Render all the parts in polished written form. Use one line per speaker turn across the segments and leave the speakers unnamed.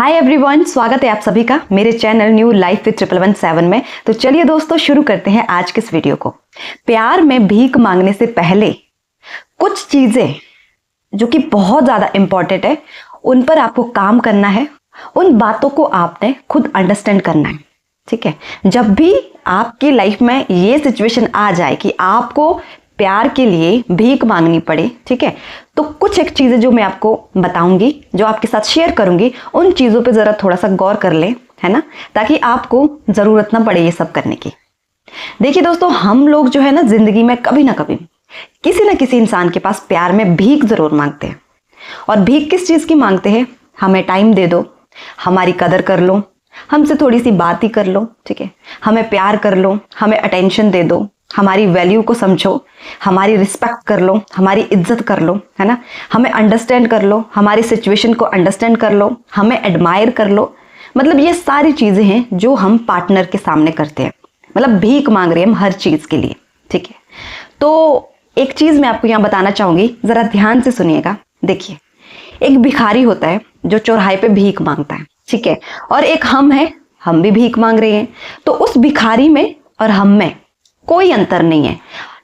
Hi everyone, स्वागत है आप सभी का मेरे चैनल न्यू लाइफ विद 117 में। तो चलिए दोस्तों, शुरू करते हैं आज के इस वीडियो को। प्यार में भीख मांगने से पहले कुछ चीजें जो कि बहुत ज्यादा इंपॉर्टेंट है, उन पर आपको काम करना है। उन बातों को आपने खुद अंडरस्टैंड करना है, ठीक है। जब भी आपकी लाइफ में ये सिचुएशन आ जाए कि आपको प्यार के लिए भीख मांगनी पड़े, ठीक है, तो कुछ एक चीजें जो मैं आपको बताऊंगी, जो आपके साथ शेयर करूंगी, उन चीजों पे जरा थोड़ा सा गौर कर लें, है ना, ताकि आपको जरूरत ना पड़े ये सब करने की। देखिए दोस्तों, हम लोग जो है ना, जिंदगी में कभी ना कभी किसी ना किसी इंसान के पास प्यार में भीख जरूर मांगते हैं। और भीख किस चीज की मांगते हैं? हमें टाइम दे दो, हमारी कदर कर लो, हमसे थोड़ी सी बात ही कर लो, ठीक है, हमें प्यार कर लो, हमें अटेंशन दे दो, हमारी वैल्यू को समझो, हमारी रिस्पेक्ट कर लो, हमारी इज्जत कर लो, है ना, हमें अंडरस्टैंड कर लो, हमारी सिचुएशन को अंडरस्टैंड कर लो, हमें एडमायर कर लो। मतलब ये सारी चीजें हैं जो हम पार्टनर के सामने करते हैं। मतलब भीख मांग रहे हैं हम हर चीज के लिए, ठीक है। तो एक चीज मैं आपको यहां बताना चाहूंगी, जरा ध्यान से सुनिएगा। देखिए, एक भिखारी होता है जो चौराहे पे भीख मांगता है, ठीक है, और एक हम है, हम भी भीख मांग रहे हैं। तो उस भिखारी में और हम में कोई अंतर नहीं है।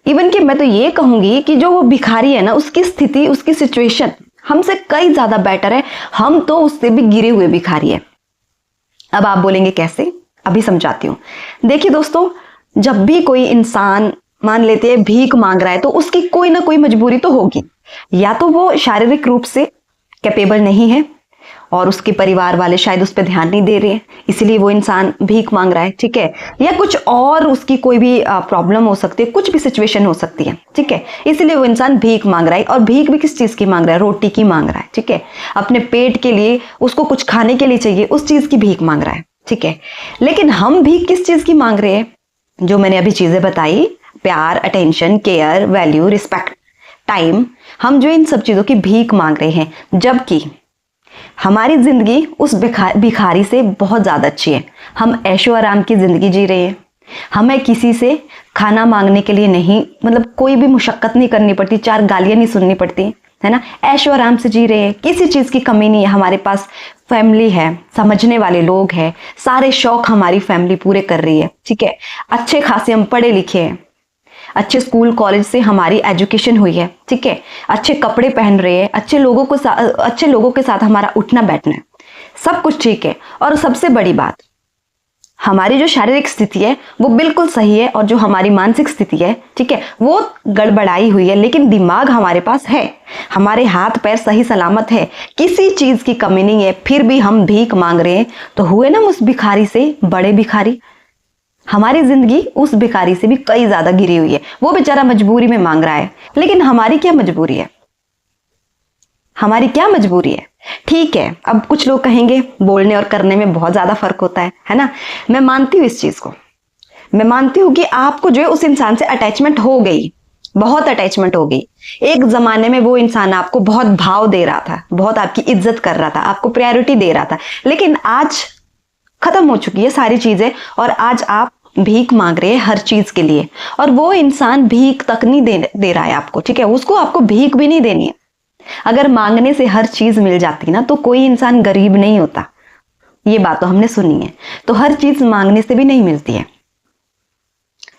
इवन कि मैं तो ये कहूंगी कि जो वो भिखारी है ना, उसकी स्थिति, उसकी सिचुएशन हमसे कई ज्यादा बेटर है। हम तो उससे भी गिरे हुए भिखारी है। अब आप बोलेंगे कैसे? अभी समझाती हूँ। देखिए दोस्तों, जब भी कोई इंसान मान लेते हैं भीख मांग रहा है, तो उसकी कोई ना कोई मजबूरी तो होगी। या तो वो शारीरिक रूप से कैपेबल नहीं है और उसके परिवार वाले शायद उस पर ध्यान नहीं दे रहे हैं, इसलिए वो इंसान भीख मांग रहा है, ठीक है। या कुछ और उसकी कोई भी प्रॉब्लम हो सकती है, कुछ भी सिचुएशन हो सकती है, ठीक है, इसलिए वो इंसान भीख मांग रहा है। और भीख भी किस चीज की मांग रहा है? रोटी की मांग रहा है, ठीक है। अपने पेट के लिए, उसको कुछ खाने के लिए चाहिए, उस चीज की भीख मांग रहा है, ठीक है। लेकिन हम भीख किस चीज की मांग रहे हैं? जो मैंने अभी चीजें बताई, प्यार, attention, care, value, respect, time, हम जो इन सब चीजों की भीख मांग रहे हैं, जबकि हमारी जिंदगी उस भिखारी से बहुत ज्यादा अच्छी है। हम ऐशो आराम की जिंदगी जी रहे हैं। हमें किसी से खाना मांगने के लिए नहीं, मतलब कोई भी मुशक्कत नहीं करनी पड़ती, चार गालियां नहीं सुननी पड़ती, है ना। ऐशो आराम से जी रहे हैं, किसी चीज की कमी नहीं है। हमारे पास फैमिली है, समझने वाले लोग हैं, सारे शौक हमारी फैमिली पूरे कर रही है, ठीक है। अच्छे खासे हम पढ़े लिखे हैं, अच्छे स्कूल कॉलेज से हमारी एजुकेशन हुई है, ठीक है। अच्छे कपड़े पहन रहे हैं, अच्छे लोगों के साथ हमारा उठना बैठना है, सब कुछ ठीक है। और सबसे बड़ी बात, हमारी जो शारीरिक स्थिति है वो बिल्कुल सही है, और जो हमारी मानसिक स्थिति है, ठीक है, वो गड़बड़ाई हुई है, लेकिन दिमाग हमारे पास है, हमारे हाथ पैर सही सलामत है, किसी चीज की कमी नहीं है, फिर भी हम भीख मांग रहे हैं। तो हुए ना उस भिखारी से बड़े भिखारी। हमारी जिंदगी उस भिखारी से भी कई ज्यादा गिरी हुई है। वो बेचारा मजबूरी में मांग रहा है, लेकिन हमारी क्या मजबूरी है? हमारी क्या मजबूरी है? ठीक है, अब कुछ लोग कहेंगे बोलने और करने में बहुत ज्यादा फर्क होता है ना। मैं मानती हूं इस चीज को। मैं मानती हूं कि आपको जो है उस इंसान से अटैचमेंट हो गई, बहुत अटैचमेंट हो गई। एक जमाने में वो इंसान आपको बहुत भाव दे रहा था, बहुत आपकी इज्जत कर रहा था, आपको प्रायोरिटी दे रहा था, लेकिन आज खत्म हो चुकी है सारी चीजें, और आज आप भीख मांग रहे हैं हर चीज के लिए। और वो इंसान भीख तक नहीं दे रहा है आपको, ठीक है, उसको आपको भीख भी नहीं देनी है। अगर मांगने से हर चीज मिल जाती ना, तो कोई इंसान गरीब नहीं होता। ये बात तो हमने सुनी है। तो हर चीज मांगने से भी नहीं मिलती है।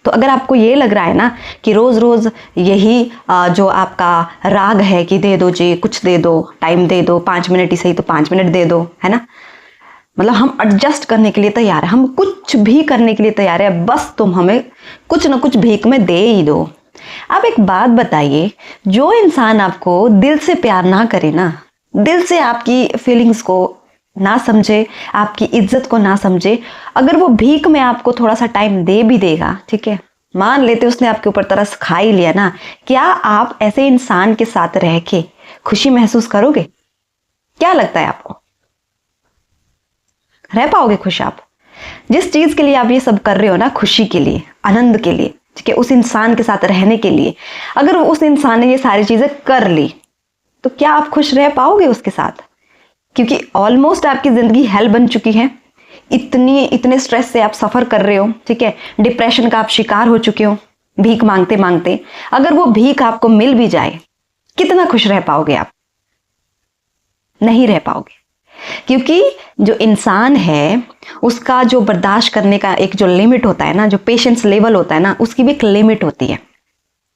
तो अगर आपको ये लग रहा है ना कि रोज रोज यही जो आपका राग है कि दे दो जी, कुछ दे दो, टाइम दे दो, 5 मिनट ही सही तो 5 मिनट दे दो, है ना, मतलब हम एडजस्ट करने के लिए तैयार है, हम कुछ भी करने के लिए तैयार है, बस तुम हमें कुछ ना कुछ भीख में दे ही दो। अब एक बात बताइए, जो इंसान आपको दिल से प्यार ना करे ना, दिल से आपकी फीलिंग्स को ना समझे, आपकी इज्जत को ना समझे, अगर वो भीख में आपको थोड़ा सा टाइम दे भी देगा, ठीक है, मान लेते उसने आपके ऊपर तरस खा ही लिया ना, क्या आप ऐसे इंसान के साथ रह के खुशी महसूस करोगे? क्या लगता है आपको? रह पाओगे खुश आप? जिस चीज के लिए आप ये सब कर रहे हो ना, खुशी के लिए, आनंद के लिए, ठीक है, उस इंसान के साथ रहने के लिए, अगर उस इंसान ने ये सारी चीजें कर ली, तो क्या आप खुश रह पाओगे उसके साथ? क्योंकि ऑलमोस्ट आपकी जिंदगी हेल बन चुकी है। इतने स्ट्रेस से आप सफर कर रहे हो, ठीक है, डिप्रेशन का आप शिकार हो चुके हो भीख मांगते मांगते। अगर वो भीख आपको मिल भी जाए, कितना खुश रह पाओगे आप? नहीं रह पाओगे। क्योंकि जो इंसान है उसका जो बर्दाश्त करने का एक जो लिमिट होता है ना, जो पेशेंस लेवल होता है ना, उसकी भी एक लिमिट होती है।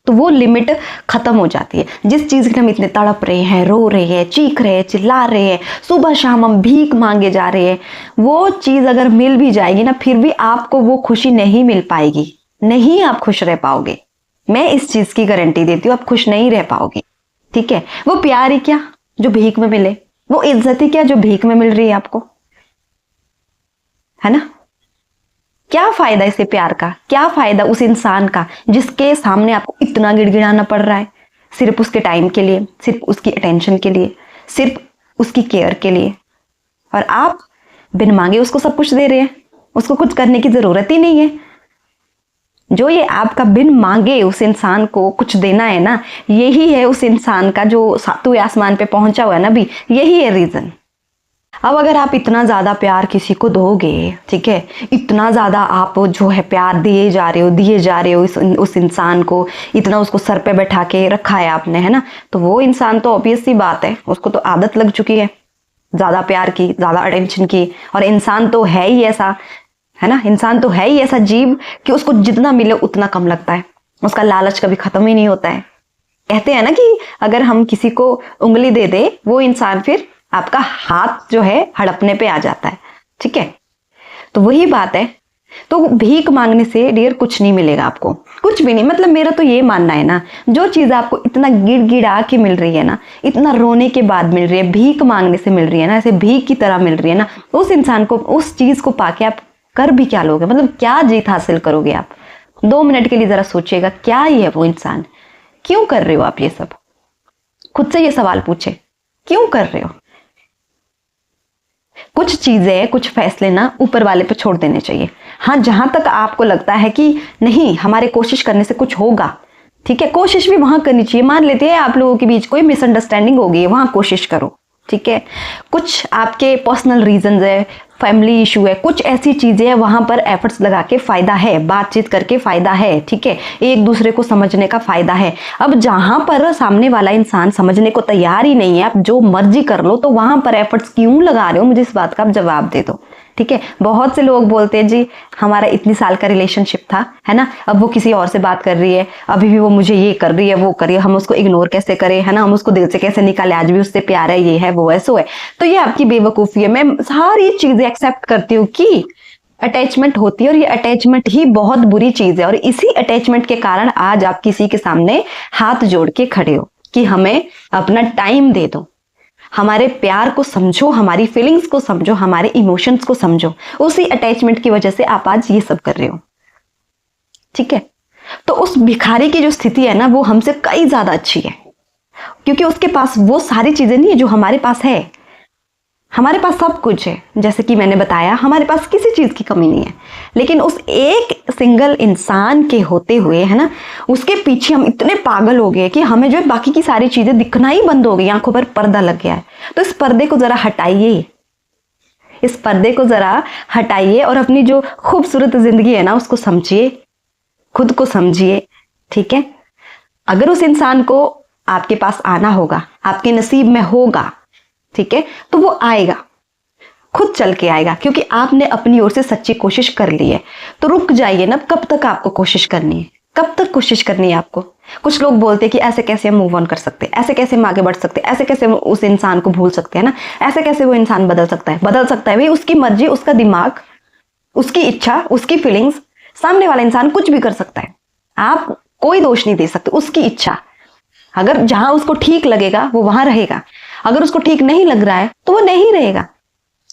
तो वो लिमिट खत्म हो जाती है। जिस चीज के हम इतने तड़प रहे हैं, रो रहे हैं, चीख रहे हैं, चिल्ला रहे हैं, सुबह शाम हम भीख मांगे जा रहे हैं, वो चीज अगर मिल भी जाएगी ना, फिर भी आपको वो खुशी नहीं मिल पाएगी, नहीं आप खुश रह पाओगे। मैं इस चीज की गारंटी देती हूँ, आप खुश नहीं रह पाओगे। ठीक है, वो प्यार ही क्या जो भीख में मिले, वो इज्जत ही क्या जो भीख में मिल रही है आपको, है ना। क्या फायदा इसे प्यार का, क्या फायदा उस इंसान का जिसके सामने आपको इतना गिड़गिड़ाना पड़ रहा है, सिर्फ उसके टाइम के लिए, सिर्फ उसकी अटेंशन के लिए, सिर्फ उसकी केयर के लिए, और आप बिन मांगे उसको सब कुछ दे रहे हैं, उसको कुछ करने की जरूरत ही नहीं है। जो ये आपका बिन मांगे उस इंसान को कुछ देना है ना, यही है उस इंसान का जो सातवें आसमान पे पहुंचा हुआ है ना, भी यही है रीजन। अब अगर आप इतना ज्यादा प्यार किसी को दोगे, ठीक है, इतना ज्यादा आप जो है प्यार दिए जा रहे हो उस इंसान को, इतना उसको सर पे बैठा के रखा है आपने, है ना, तो वो इंसान तो ऑब्वियस सी बात है, उसको तो आदत लग चुकी है ज्यादा प्यार की, ज्यादा अटेंशन की। और इंसान तो है ही ऐसा, है ना, इंसान तो है ही ऐसा जीव कि उसको जितना मिले उतना कम लगता है, उसका लालच कभी खत्म ही नहीं होता है। कहते हैं ना कि अगर हम किसी को उंगली दे दे, वो इंसान फिर आपका हाथ जो है हड़पने पे आ जाता है। ठीक है, तो वही बात है। तो भीख मांगने से डियर कुछ नहीं मिलेगा आपको, कुछ भी नहीं। मतलब मेरा तो ये मानना है ना, जो चीज आपको इतना गिड़गिड़ा के मिल रही है ना, इतना रोने के बाद मिल रही है, भीख मांगने से मिल रही है ना, ऐसे भीख की तरह मिल रही है ना, उस इंसान को, उस चीज को पाके आप कर भी क्या लोगे, मतलब क्या जीत हासिल करोगे आप। 2 मिनट के लिए जरा सोचिएगा, क्या ही है वो इंसान, क्यों कर रहे हो आप ये सब, खुद से ये सवाल पूछे, क्यों कर रहे हो। कुछ चीजें, कुछ फैसले ना ऊपर वाले पे छोड़ देने चाहिए। हाँ, जहां तक आपको लगता है कि नहीं हमारे कोशिश करने से कुछ होगा, ठीक है, कोशिश भी वहां करनी चाहिए। मान लेते हैं आप लोगों के बीच कोई मिसअंडरस्टैंडिंग हो गई है, वहां कोशिश करो, ठीक है। कुछ आपके पर्सनल रीजंस है, फैमिली इशू है, कुछ ऐसी चीजें हैं, वहां पर एफर्ट्स लगा के फायदा है, बातचीत करके फायदा है, ठीक है, एक दूसरे को समझने का फायदा है। अब जहां पर सामने वाला इंसान समझने को तैयार ही नहीं है, आप जो मर्जी कर लो, तो वहां पर एफर्ट्स क्यों लगा रहे हो, मुझे इस बात का आप जवाब दे दो। ठीक है, बहुत से लोग बोलते हैं जी हमारा इतनी साल का रिलेशनशिप था, है ना, अब वो किसी और से बात कर रही है, अभी भी वो मुझे ये कर रही है, वो कर रही है, हम उसको इग्नोर कैसे करें, है ना, हम उसको दिल से कैसे निकाले, आज भी उससे प्यार है, ये है, वो है, सो है। तो ये आपकी बेवकूफी है। मैं सारी चीजें एक्सेप्ट करती हूँ कि अटैचमेंट होती है, और ये अटैचमेंट ही बहुत बुरी चीज है, और इसी अटैचमेंट के कारण आज आप किसी के सामने हाथ जोड़ के खड़े हो कि हमें अपना टाइम दे दो, हमारे प्यार को समझो, हमारी फीलिंग्स को समझो, हमारे इमोशंस को समझो। उसी अटैचमेंट की वजह से आप आज ये सब कर रहे हो। ठीक है, तो उस भिखारी की जो स्थिति है ना, वो हमसे कई ज्यादा अच्छी है, क्योंकि उसके पास वो सारी चीजें नहीं है जो हमारे पास है। हमारे पास सब कुछ है, जैसे कि मैंने बताया, हमारे पास किसी चीज की कमी नहीं है, लेकिन उस एक सिंगल इंसान के होते हुए, है ना, उसके पीछे हम इतने पागल हो गए कि हमें जो है बाकी की सारी चीजें दिखना ही बंद हो गई, आंखों पर पर्दा लग गया है। तो इस पर्दे को जरा हटाइए, इस पर्दे को जरा हटाइए, और अपनी जो खूबसूरत जिंदगी है ना, उसको समझिए, खुद को समझिए। ठीक है, अगर उस इंसान को आपके पास आना होगा, आपके नसीब में होगा, ठीक है, तो वो आएगा, खुद चल के आएगा, क्योंकि आपने अपनी ओर से सच्ची कोशिश कर ली है। तो रुक जाइए ना, कब तक आपको कोशिश करनी है, कब तक कोशिश करनी है आपको। कुछ लोग बोलते हैं कि ऐसे कैसे हम मूव ऑन कर सकते हैं, ऐसे कैसे हम आगे बढ़ सकते हैं, ऐसे कैसे हम उस इंसान को भूल सकते हैं ना, ऐसे कैसे वो इंसान बदल सकता है। बदल सकता है भाई, उसकी मर्जी, उसका दिमाग, उसकी इच्छा, उसकी फीलिंग्स, सामने वाला इंसान कुछ भी कर सकता है, आप कोई दोष नहीं दे सकते। उसकी इच्छा, अगर जहां उसको ठीक लगेगा वो वहां रहेगा, अगर उसको ठीक नहीं लग रहा है तो वो नहीं रहेगा।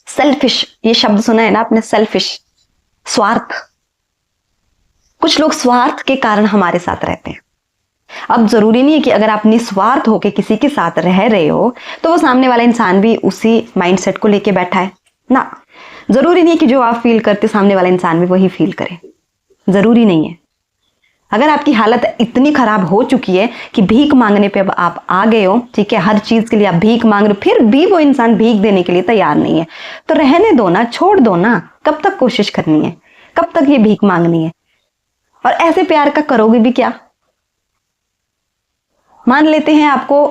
सेल्फिश, ये शब्द सुना है ना आपने, सेल्फिश, स्वार्थ। कुछ लोग स्वार्थ के कारण हमारे साथ रहते हैं। अब जरूरी नहीं है कि अगर आप निस्वार्थ होकर किसी के साथ रह रहे हो तो वो सामने वाला इंसान भी उसी माइंडसेट को लेके बैठा है ना। जरूरी नहीं है कि जो आप फील करते सामने वाला इंसान भी वही फील करे, जरूरी नहीं है। अगर आपकी हालत इतनी खराब हो चुकी है कि भीख मांगने पे अब आप आ गए हो, ठीक है, हर चीज के लिए आप भीख मांग रहे हो, फिर भी वो इंसान भीख देने के लिए तैयार नहीं है, तो रहने दो ना, छोड़ दो ना। कब तक कोशिश करनी है, कब तक ये भीख मांगनी है, और ऐसे प्यार का करोगे भी क्या। मान लेते हैं आपको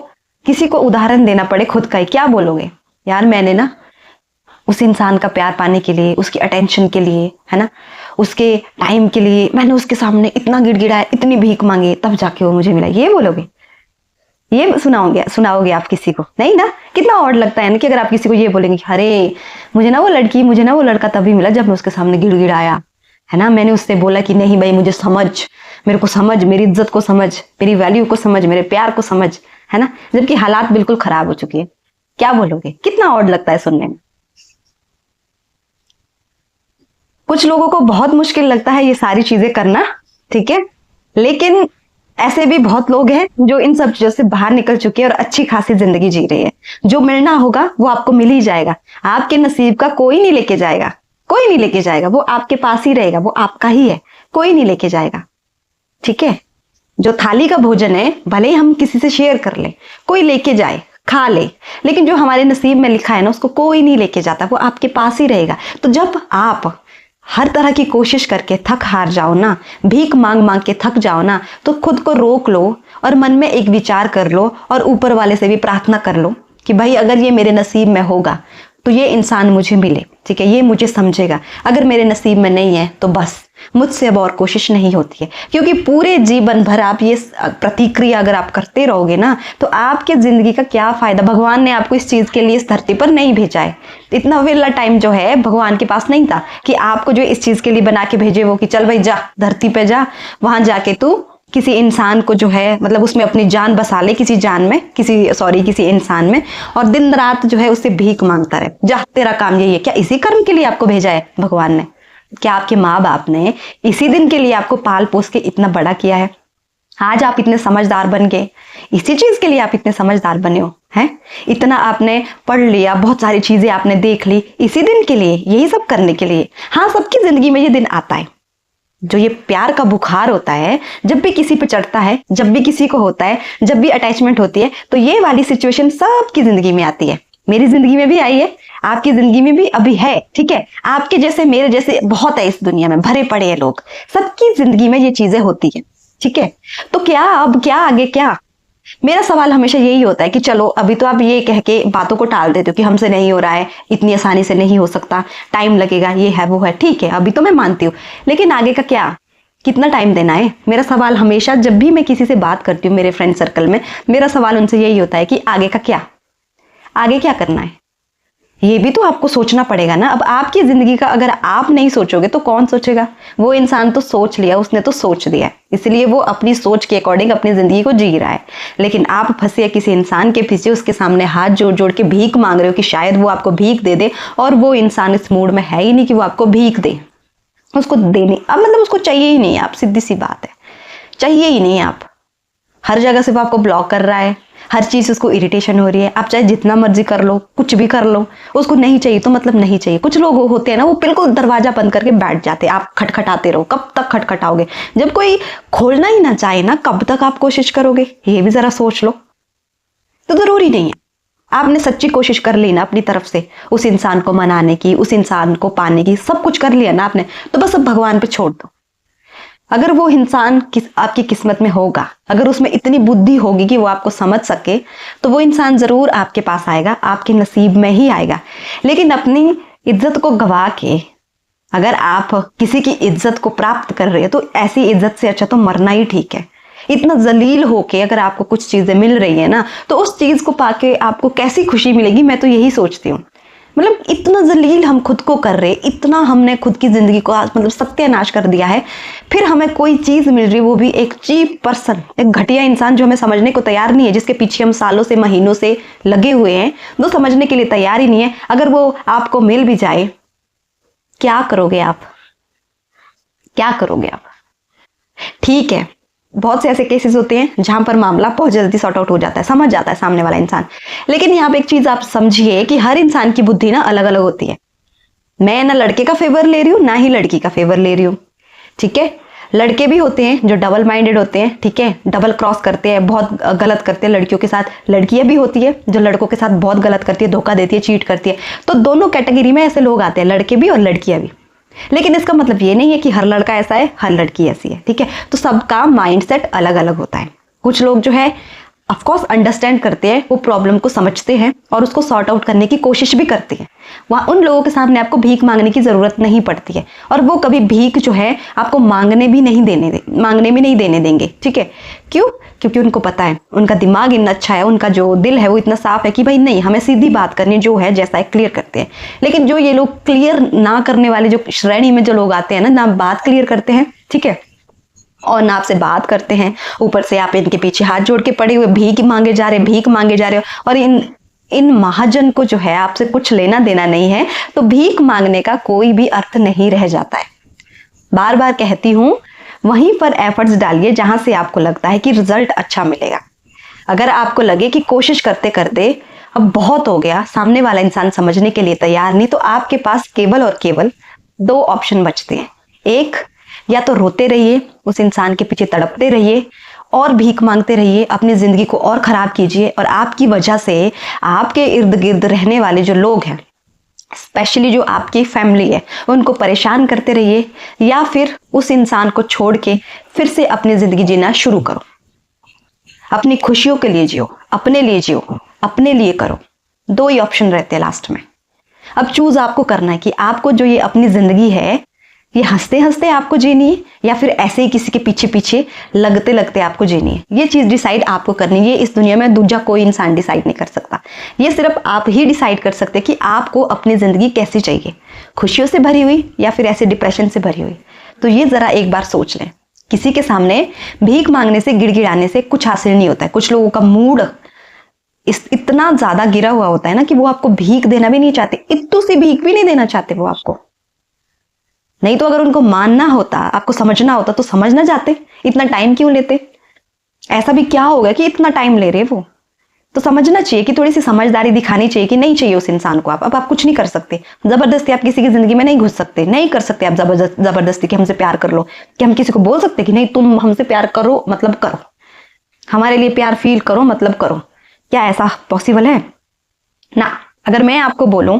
किसी को उदाहरण देना पड़े खुद का ही, क्या बोलोगे, यार मैंने ना उस इंसान का प्यार पाने के लिए, उसकी अटेंशन के लिए, है ना, उसके टाइम के लिए मैंने उसके सामने इतना गिड़गिड़ाया, इतनी भीख मांगी, तब जाके वो मुझे मिला, ये बोलोगे? ये सुनाओगे आप किसी को? नहीं ना। कितना ऑड लगता है ना कि अगर आप किसी को ये बोलेंगे, अरे मुझे ना वो लड़का तभी मिला जब मैं उसके सामने गिड़गिड़ाया, है ना, मैंने उससे बोला कि नहीं भाई मुझे समझ, मेरे को समझ, मेरी इज्जत को समझ, मेरी वैल्यू को समझ, मेरे प्यार को समझ, है ना, जबकि हालात बिल्कुल खराब हो चुकी है। क्या बोलोगे? कितना ऑड लगता है सुनने में। कुछ लोगों को बहुत मुश्किल लगता है ये सारी चीजें करना, ठीक है, लेकिन ऐसे भी बहुत लोग हैं जो इन सब चीजों से बाहर निकल चुके हैं और अच्छी खासी जिंदगी जी रहे हैं। जो मिलना होगा वो आपको मिल ही जाएगा। आपके नसीब का कोई नहीं लेके जाएगा, कोई नहीं लेके जाएगा, वो आपके पास ही रहेगा, वो आपका ही है, कोई नहीं लेके जाएगा, ठीक है। जो थाली का भोजन है भले ही हम किसी से शेयर कर ले, कोई लेके जाए खा ले, लेकिन जो हमारे नसीब में लिखा है ना उसको कोई नहीं लेके जाता, वो आपके पास ही रहेगा। तो जब आप हर तरह की कोशिश करके थक हार जाओ ना, भीख मांग मांग के थक जाओ ना, तो खुद को रोक लो और मन में एक विचार कर लो और ऊपर वाले से भी प्रार्थना कर लो कि भाई अगर ये मेरे नसीब में होगा तो ये इंसान मुझे मिले, ठीक है, ये मुझे समझेगा। अगर मेरे नसीब में नहीं है तो बस मुझसे अब और कोशिश नहीं होती है। क्योंकि पूरे जीवन भर आप ये प्रतिक्रिया अगर आप करते रहोगे ना तो आपके जिंदगी का क्या फायदा। भगवान ने आपको इस चीज के लिए इस धरती पर नहीं भेजा है। इतना वेला टाइम जो है भगवान के पास नहीं था कि आपको जो इस चीज के लिए बना के भेजे वो कि चल भाई जा धरती पे जा, वहां जाके तू किसी इंसान को जो है मतलब उसमें अपनी जान बसा ले, किसी इंसान में, और दिन रात जो है उससे भीख मांगता रहे। जा तेरा काम यही है। क्या इसी कर्म के लिए आपको भेजा है भगवान ने? क्या आपके माँ बाप ने इसी दिन के लिए आपको पाल पोस के इतना बड़ा किया है? आज आप इतने समझदार बन गए, इसी चीज के लिए आप इतने समझदार बने हो, हैं? इतना आपने पढ़ लिया, बहुत सारी चीजें आपने देख ली, इसी दिन के लिए, यही सब करने के लिए। हाँ, सबकी जिंदगी में ये दिन आता है जो ये प्यार का बुखार होता है, जब भी किसी पे चढ़ता है, जब भी किसी को होता है, जब भी अटैचमेंट होती है, तो ये वाली सिचुएशन सबकी जिंदगी में आती है। मेरी जिंदगी में भी आई है, आपकी जिंदगी में भी अभी है, ठीक है। आपके जैसे मेरे जैसे बहुत है इस दुनिया में, भरे पड़े हैं लोग, सबकी जिंदगी में ये चीजें होती है, ठीक है। तो क्या अब क्या आगे क्या? मेरा सवाल हमेशा यही होता है कि चलो अभी तो आप ये कह के बातों को टाल देते हो कि हमसे नहीं हो रहा है, इतनी आसानी से नहीं हो सकता, टाइम लगेगा, ये है वो है, ठीक है, अभी तो मैं मानती हूँ, लेकिन आगे का क्या? कितना टाइम देना है? मेरा सवाल हमेशा जब भी मैं किसी से बात करती हूँ मेरे फ्रेंड सर्कल में, मेरा सवाल उनसे यही होता है कि आगे का क्या, आगे क्या करना है? ये भी तो आपको सोचना पड़ेगा ना। अब आपकी जिंदगी का अगर आप नहीं सोचोगे तो कौन सोचेगा? वो इंसान तो सोच लिया, उसने तो सोच दिया, इसलिए वो अपनी सोच के अकॉर्डिंग अपनी जिंदगी को जी रहा है। लेकिन आप फंसे किसी इंसान के पीछे, उसके सामने हाथ जोड़ जोड़ के भीख मांग रहे हो कि शायद वो आपको भीख दे दे, और वो इंसान इस मूड में है ही नहीं कि वो आपको भीख दे, उसको देनी अब मतलब उसको चाहिए ही नहीं। आप सीधी सी बात है, चाहिए ही नहीं। आप हर जगह से वो आपको ब्लॉक कर रहा है, हर चीज उसको इरिटेशन हो रही है। आप चाहे जितना मर्जी कर लो, कुछ भी कर लो, उसको नहीं चाहिए तो मतलब नहीं चाहिए। कुछ लोग होते हैं ना, वो बिल्कुल दरवाजा बंद करके बैठ जाते हैं। आप खटखटाते रहो, कब तक खटखटाओगे? जब कोई खोलना ही ना चाहे ना, कब तक आप कोशिश करोगे? ये भी जरा सोच लो। तो जरूरी नहीं है, आपने सच्ची कोशिश कर ली ना अपनी तरफ से, उस इंसान को मनाने की, उस इंसान को पाने की, सब कुछ कर लिया ना आपने, तो बस अब भगवान पे छोड़ दो। अगर वो इंसान आपकी किस्मत में होगा, अगर उसमें इतनी बुद्धि होगी कि वो आपको समझ सके, तो वो इंसान जरूर आपके पास आएगा, आपके नसीब में ही आएगा। लेकिन अपनी इज्जत को गवा के अगर आप किसी की इज्जत को प्राप्त कर रहे हो, तो ऐसी इज्जत से अच्छा तो मरना ही ठीक है। इतना जलील होके अगर आपको कुछ चीजें मिल रही है ना, तो उस चीज को पाके आपको कैसी खुशी मिलेगी, मैं तो यही सोचती हूँ। मतलब इतना जलील हम खुद को कर रहे, इतना हमने खुद की जिंदगी को मतलब सत्यानाश कर दिया है, फिर हमें कोई चीज मिल रही, वो भी एक चीप पर्सन, एक घटिया इंसान जो हमें समझने को तैयार नहीं है, जिसके पीछे हम सालों से महीनों से लगे हुए हैं, वो समझने के लिए तैयार ही नहीं है। अगर वो आपको मिल भी जाए, क्या करोगे आप? क्या करोगे आप? ठीक है, बहुत से ऐसे केसेस होते हैं जहां पर मामला बहुत जल्दी सॉर्ट आउट हो जाता है, समझ जाता है सामने वाला इंसान। लेकिन यहाँ पे एक चीज आप समझिए कि हर इंसान की बुद्धि ना अलग अलग होती है। मैं ना लड़के का फेवर ले रही हूँ, ना ही लड़की का फेवर ले रही हूँ, ठीक है। लड़के भी होते हैं जो डबल माइंडेड होते हैं, ठीक है, डबल क्रॉस करते हैं, बहुत गलत करते हैं लड़कियों के साथ। लड़कियां भी होती है जो लड़कों के साथ बहुत गलत करती है, धोखा देती है, चीट करती है। तो दोनों कैटेगरी में ऐसे लोग आते हैं, लड़के भी और लड़कियां भी। लेकिन इसका मतलब ये नहीं है कि हर लड़का ऐसा है, हर लड़की ऐसी है, ठीक है। तो सबका माइंडसेट अलग अलग होता है। कुछ लोग जो है ऑफकोर्स अंडरस्टैंड करते हैं, वो प्रॉब्लम को समझते हैं और उसको सॉर्ट आउट करने की कोशिश भी करते हैं। वहाँ उन लोगों के सामने आपको भीख मांगने की जरूरत नहीं पड़ती है, और वो कभी भीख जो है आपको मांगने भी नहीं देने देंगे। ठीक है, क्यों? क्योंकि उनको पता है, उनका दिमाग इतना अच्छा है, उनका जो दिल है वो इतना साफ है कि भाई नहीं, हमें सीधी बात करनी, जो है जैसा है क्लियर करते हैं। लेकिन जो ये लोग क्लियर ना करने वाले जो श्रेणी में जो लोग आते हैं ना बात क्लियर करते हैं, ठीक है, और ना आपसे बात करते हैं, ऊपर से आप इनके पीछे हाथ जोड़ के पड़े हुए भीख मांगे जा रहे हो, और इन महाजन को जो है आपसे कुछ लेना देना नहीं है, तो भीख मांगने का कोई भी अर्थ नहीं रह जाता है। बार बार कहती हूं, वहीं पर एफर्ट्स डालिए जहां से आपको लगता है कि रिजल्ट अच्छा मिलेगा। अगर आपको लगे कि कोशिश करते करते अब बहुत हो गया, सामने वाला इंसान समझने के लिए तैयार नहीं, तो आपके पास केवल और केवल 2 ऑप्शन बचते हैं। एक, या तो रोते रहिए, उस इंसान के पीछे तड़पते रहिए और भीख मांगते रहिए, अपनी जिंदगी को और खराब कीजिए, और आपकी वजह से आपके इर्द गिर्द रहने वाले जो लोग हैं, स्पेशली जो आपकी फैमिली है, उनको परेशान करते रहिए, या फिर उस इंसान को छोड़ के फिर से अपनी जिंदगी जीना शुरू करो। अपनी खुशियों के लिए जियो, अपने लिए जियो, अपने लिए करो। 2 ही ऑप्शन रहते हैं लास्ट में। अब चूज आपको करना है कि आपको जो ये अपनी जिंदगी है, ये हंसते हंसते आपको जीनी है, या फिर ऐसे ही किसी के पीछे पीछे लगते लगते आपको जीनी है। ये चीज डिसाइड आपको करनी है। ये इस दुनिया में दूसरा कोई इंसान डिसाइड नहीं कर सकता। ये सिर्फ आप ही डिसाइड कर सकते हैं कि आपको अपनी जिंदगी कैसी चाहिए, खुशियों से भरी हुई या फिर ऐसे डिप्रेशन से भरी हुई। तो ये जरा एक बार सोच लें। किसी के सामने भीख मांगने से, गिड़गिड़ाने से कुछ हासिल नहीं होता है। कुछ लोगों का मूड इतना ज्यादा गिरा हुआ होता है ना कि वो आपको भीख देना भी नहीं चाहते, इतनी सी भीख भी नहीं देना चाहते वो आपको। नहीं तो अगर उनको मानना होता, आपको समझना होता, तो समझ ना जाते, इतना टाइम क्यों लेते? ऐसा भी क्या होगा कि इतना टाइम ले रहे वो? तो समझना चाहिए कि थोड़ी सी समझदारी दिखानी चाहिए कि नहीं चाहिए उस इंसान को। अब आप कुछ नहीं कर सकते, जबरदस्ती आप किसी की जिंदगी में नहीं घुस सकते, नहीं कर सकते आप जबरदस्ती कि हमसे प्यार कर लो। कि हम किसी को बोल सकते कि नहीं तुम हमसे प्यार करो मतलब करो, हमारे लिए प्यार फील करो मतलब करो? क्या ऐसा पॉसिबल है? ना। अगर मैं आपको बोलूं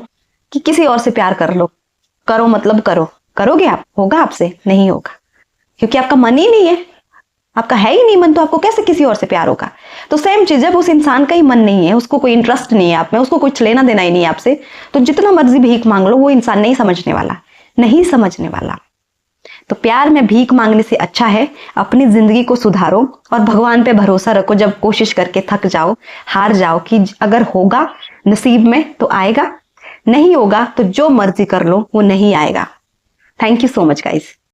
कि किसी और से प्यार कर लो, करो मतलब करो, करोगे आप? होगा आपसे? नहीं होगा, क्योंकि आपका मन ही नहीं है, आपका है ही नहीं मन, तो आपको कैसे किसी और से प्यार होगा? तो सेम चीज, जब उस इंसान का ही मन नहीं है, उसको कोई इंटरेस्ट नहीं है आप में, उसको कुछ लेना देना ही नहीं है आपसे, तो जितना मर्जी भीख मांग लो, वो इंसान नहीं समझने वाला। तो प्यार में भीख मांगने से अच्छा है अपनी जिंदगी को सुधारो और भगवान पे भरोसा रखो। जब कोशिश करके थक जाओ, हार जाओ, कि अगर होगा नसीब में तो आएगा, नहीं होगा तो जो मर्जी कर लो वो नहीं आएगा। Thank you so much, guys.